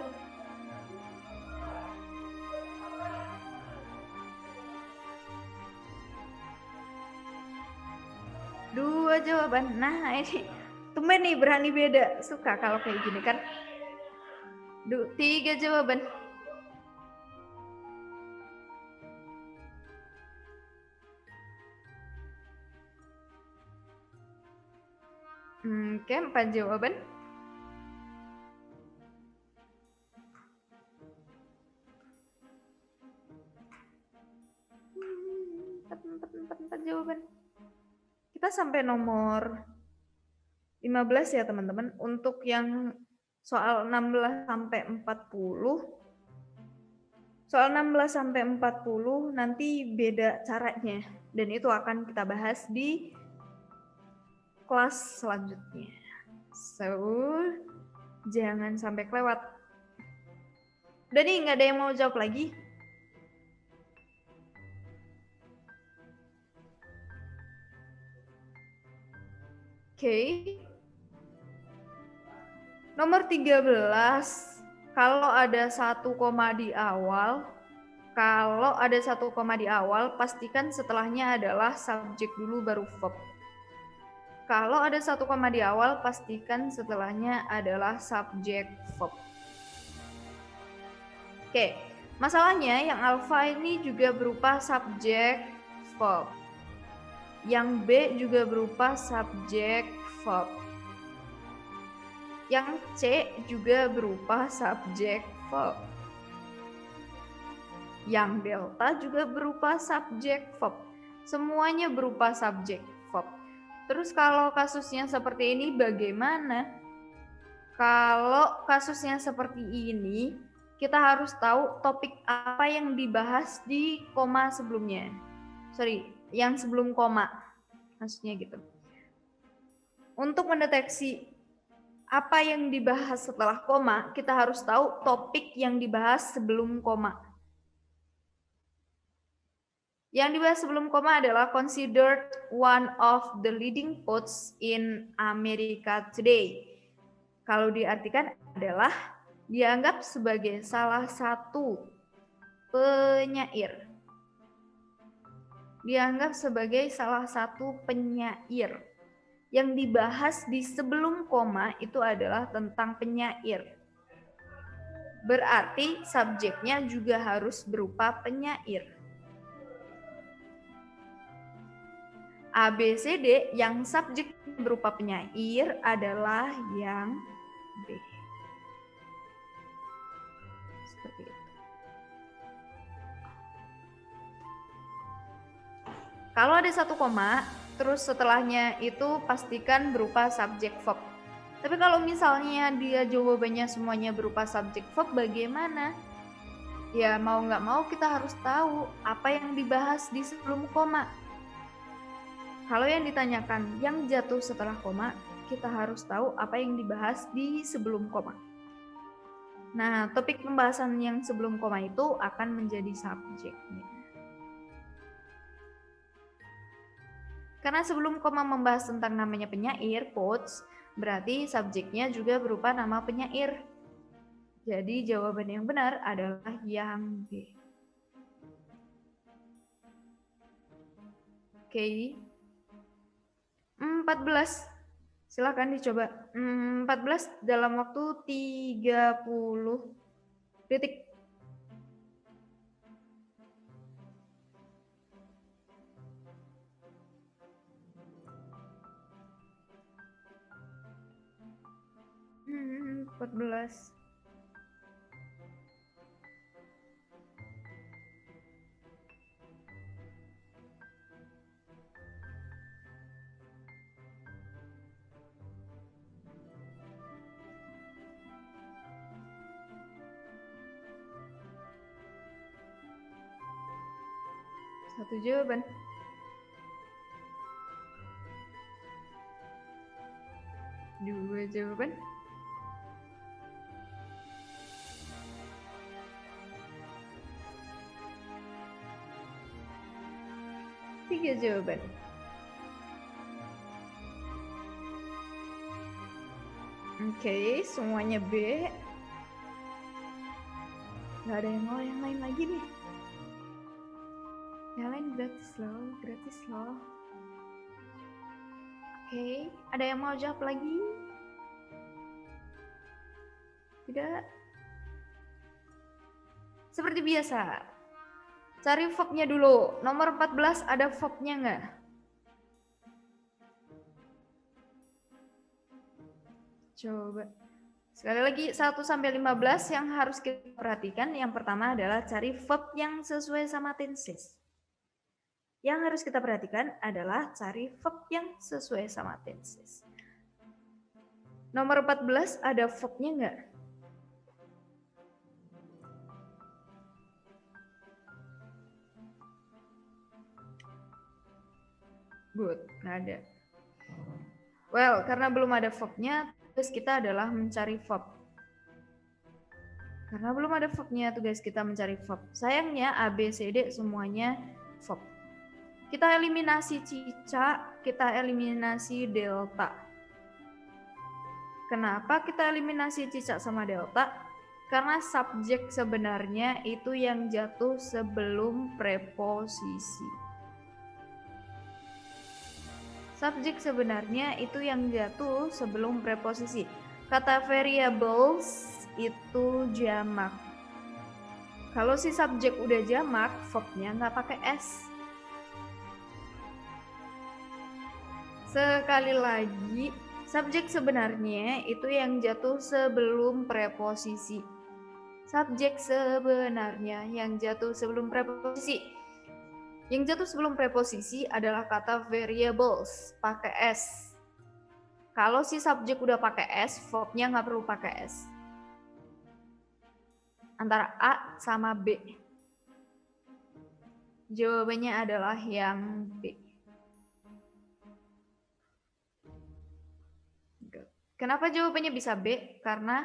[SPEAKER 2] 2 jawaban. Nah, ini tumben nih berani beda. Suka kalau kayak gini kan. 3 jawaban. Oke, 4 jawaban. Empat jawaban. Kita sampai nomor 15 ya teman-teman. Untuk yang soal 16 sampai 40. Soal 16 sampai 40 nanti beda caranya. Dan itu akan kita bahas di kelas selanjutnya. So, jangan sampai kelewat. Udah nih, nggak ada yang mau jawab lagi? Oke. Nomor 13, kalau ada 1 koma di awal, pastikan setelahnya adalah subjek dulu baru verb. Kalau ada 1 koma di awal, pastikan setelahnya adalah subjek verb. Oke, masalahnya yang alpha ini juga berupa subjek verb. Yang B juga berupa subjek verb. Yang C juga berupa subjek verb. Yang delta juga berupa subjek verb. Semuanya berupa subjek verb. Terus kalau kasusnya seperti ini bagaimana? Kalau kasusnya seperti ini, kita harus tahu topik apa yang dibahas di koma sebelumnya. Yang sebelum koma. Maksudnya gitu. Untuk mendeteksi apa yang dibahas setelah koma, kita harus tahu topik yang dibahas sebelum koma. Yang dibahas sebelum koma adalah considered one of the leading poets in America today. Kalau diartikan adalah dianggap sebagai salah satu penyair. Dianggap sebagai salah satu penyair. Yang dibahas di sebelum koma itu adalah tentang penyair. Berarti subjeknya juga harus berupa penyair. A, B, C, D yang subjek berupa penyair adalah yang B. Seperti itu. Kalau ada satu koma, terus setelahnya itu pastikan berupa subjek verb. Tapi kalau misalnya dia jawabannya semuanya berupa subjek verb, bagaimana? Ya mau nggak mau kita harus tahu apa yang dibahas di sebelum koma. Kalau yang ditanyakan yang jatuh setelah koma, kita harus tahu apa yang dibahas di sebelum koma. Nah, topik pembahasan yang sebelum koma itu akan menjadi subjeknya. Karena sebelum koma membahas tentang namanya penyair, quotes, berarti subjeknya juga berupa nama penyair. Jadi jawaban yang benar adalah yang B. Oke. 14. Silakan dicoba. 14 dalam waktu 30 detik. Hmm, 14. Satu jawaban. Dua jawaban. Tiga jawaban. Oke, semuanya B. Gak ada yang mau yang lain lagi nih. Yang lain gratis loh. Oke, ada yang mau jawab lagi? Tidak? Seperti biasa, cari verbnya dulu. Nomor 14 ada verbnya nggak? Coba. Sekali lagi 1-15 yang harus kita perhatikan. Yang pertama adalah cari verb yang sesuai sama tenses. Yang harus kita perhatikan adalah cari verb yang sesuai sama tenses. Nomor 14 ada verbnya nggak? Good, nggak ada. Well, karena belum ada verbnya, tugas kita adalah mencari verb. Karena belum ada verbnya, tugas kita mencari verb. Sayangnya A, B, C, D semuanya verb. Kita eliminasi cica, kita eliminasi delta. Kenapa kita eliminasi cica sama delta? Karena subjek sebenarnya itu yang jatuh sebelum preposisi. Subjek sebenarnya itu yang jatuh sebelum preposisi. Kata variables itu jamak. Kalau si subjek udah jamak, verbnya nggak pakai S. Sekali lagi, subjek sebenarnya itu yang jatuh sebelum preposisi. Subjek sebenarnya yang jatuh sebelum preposisi. Yang jatuh sebelum preposisi adalah kata variables, pakai S. Kalau si subjek udah pakai S, verbnya nggak perlu pakai S. Antara A sama B. Jawabannya adalah yang B. Kenapa jawabannya bisa B? Karena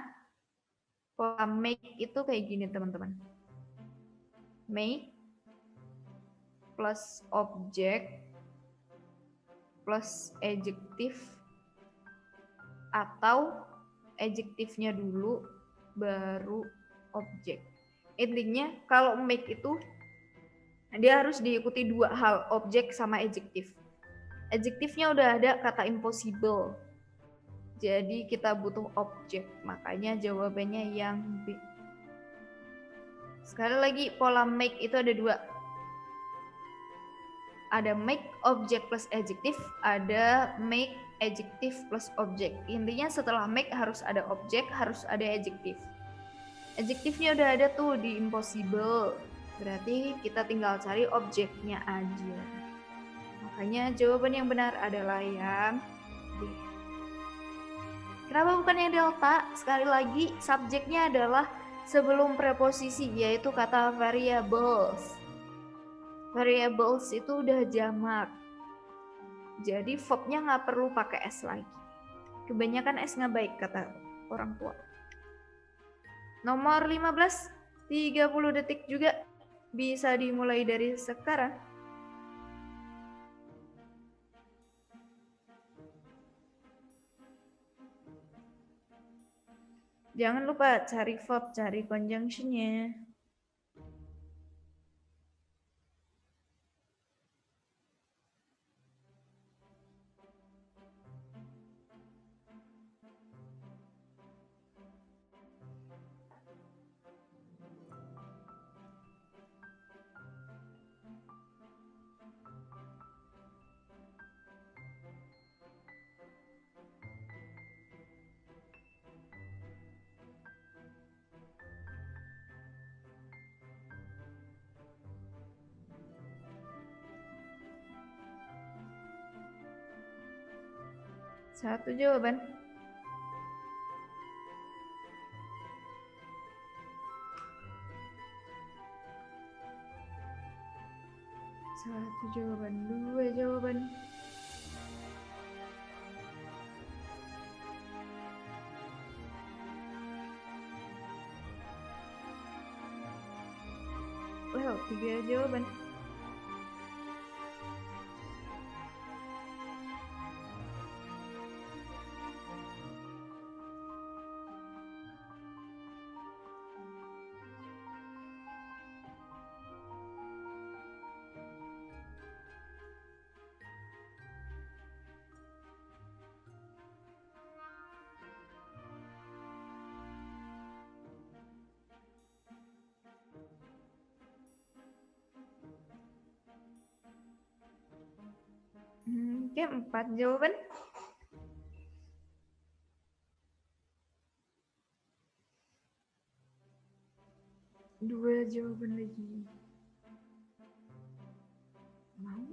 [SPEAKER 2] pola make itu kayak gini teman-teman. Make plus objek plus adjektif atau adjektifnya dulu baru objek. Intinya kalau make itu dia harus diikuti dua hal, objek sama adjektif. Adjektifnya udah ada kata impossible. Jadi kita butuh objek, makanya jawabannya yang B. Sekali lagi pola make itu ada dua. Ada make objek plus adjektif, ada make adjektif plus objek. Intinya setelah make harus ada objek, harus ada adjektif. Adjektifnya udah ada tuh di impossible. Berarti kita tinggal cari objeknya aja. Makanya jawaban yang benar adalah yang B. Kenapa bukan yang delta? Sekali lagi subjeknya adalah sebelum preposisi, yaitu kata variables. Variables itu udah jamak. Jadi verbnya nggak perlu pakai S lagi. Kebanyakan S nggak baik kata orang tua. Nomor 15, 30 detik juga bisa dimulai dari sekarang. Jangan lupa cari verb, cari conjunction-nya. Satu jawaban. Satu jawaban, dua jawaban. Well, 3 jawaban. Oke, 4 jawaban. Dua jawaban lagi. Mau?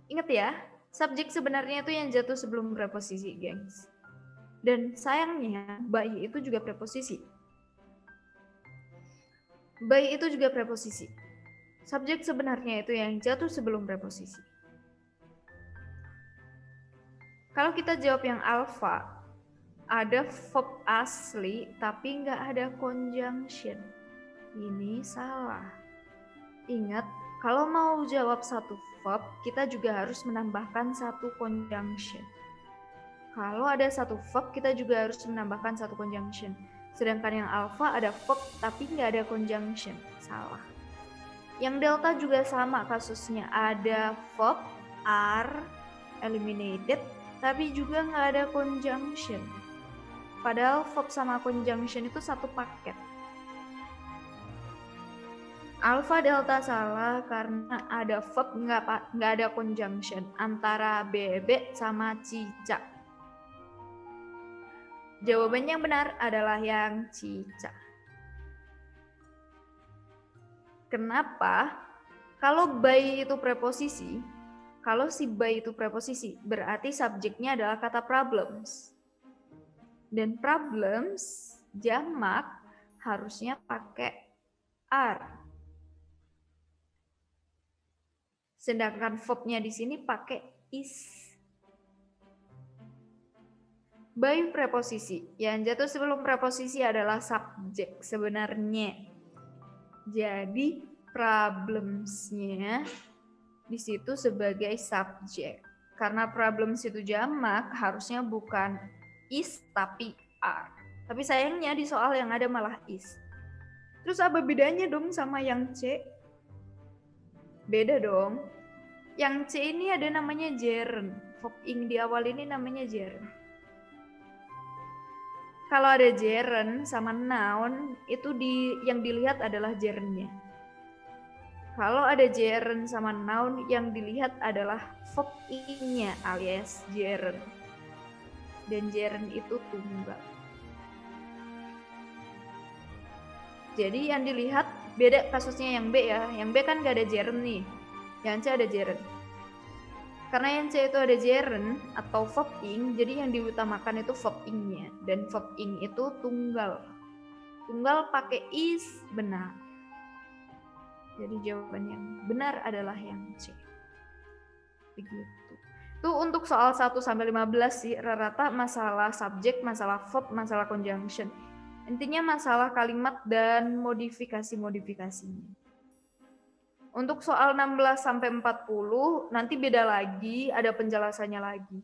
[SPEAKER 2] Ingat ya, subjek sebenarnya itu yang jatuh sebelum preposisi, gengs. Dan sayangnya, by itu juga preposisi. By itu juga preposisi. Subjek sebenarnya itu yang jatuh sebelum preposisi. Kalau kita jawab yang alpha, ada verb asli tapi nggak ada conjunction. Ini salah. Ingat, kalau mau jawab satu verb, kita juga harus menambahkan satu conjunction. Kalau ada satu verb, kita juga harus menambahkan satu conjunction. Sedangkan yang alpha ada verb tapi nggak ada conjunction. Salah. Yang delta juga sama kasusnya. Ada verb, are, eliminated, tapi juga nggak ada conjunction. Padahal verb sama conjunction itu satu paket. Alpha delta salah karena ada verb nggak ada conjunction antara bebek sama cicak. Jawaban yang benar adalah yang cicak. Kenapa? Kalau by itu preposisi, kalau si by itu preposisi, berarti subjeknya adalah kata problems. Dan problems jamak harusnya pakai are. Sedangkan verbnya di sini pakai is. by preposisi. Yang jatuh sebelum preposisi adalah subjek sebenarnya. Jadi problems-nya di situ sebagai subjek. Karena problems itu jamak, harusnya bukan is tapi are. Tapi sayangnya di soal yang ada malah is. Terus apa bedanya dong sama yang C? Beda dong. Yang C ini ada namanya gerund. Verb ing di awal ini namanya gerund. Kalau ada gerund sama noun, itu yang dilihat adalah gerundnya. Kalau ada gerund sama noun, yang dilihat adalah verb ing-nya alias gerund. Dan gerund itu tunggal. Jadi yang dilihat beda kasusnya yang B ya. Yang B kan gak ada gerund nih. Yang C ada gerund. Karena yang C itu ada gerund atau verb ing, jadi yang diutamakan itu verb ing-nya. Dan verb ing itu tunggal. Tunggal pakai is, benar. Jadi jawaban yang benar adalah yang C. Begitu. Itu untuk soal 1 sampai 15 sih, rata-rata masalah subjek, masalah verb, masalah conjunction. Intinya masalah kalimat dan modifikasi-modifikasinya. Untuk soal 16 sampai 40 nanti beda lagi, ada penjelasannya lagi.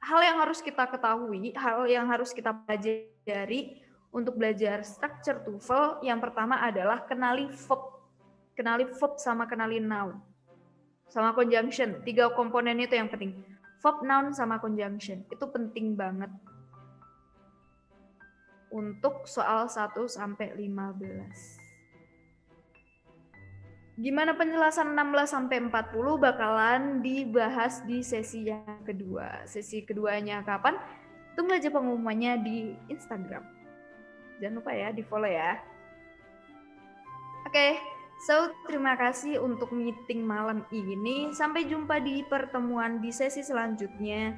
[SPEAKER 2] Hal yang harus kita ketahui, hal yang harus kita pelajari untuk belajar structure TOEFL, yang pertama adalah kenali verb. Kenali verb sama kenali noun. Sama conjunction. 3 komponen itu yang penting. Verb, noun, sama conjunction. Itu penting banget. Untuk soal 1 sampai 15. Gimana penjelasan 16 sampai 40 bakalan dibahas di sesi yang kedua. Sesi keduanya kapan? Tunggu aja pengumumannya di Instagram. Jangan lupa ya, di-follow ya. Oke, so terima kasih untuk meeting malam ini. Sampai jumpa di pertemuan di sesi selanjutnya.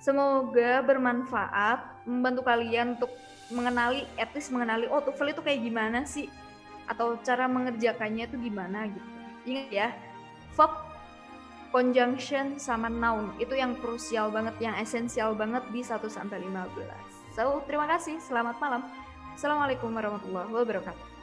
[SPEAKER 2] Semoga bermanfaat, membantu kalian untuk mengenali, at least mengenali, oh TOEFL itu kayak gimana sih? Atau cara mengerjakannya itu gimana gitu. Ingat ya, verb, conjunction, sama noun. Itu yang krusial banget, yang esensial banget di 1 sampai 15. So, terima kasih. Selamat malam. Assalamualaikum warahmatullahi wabarakatuh.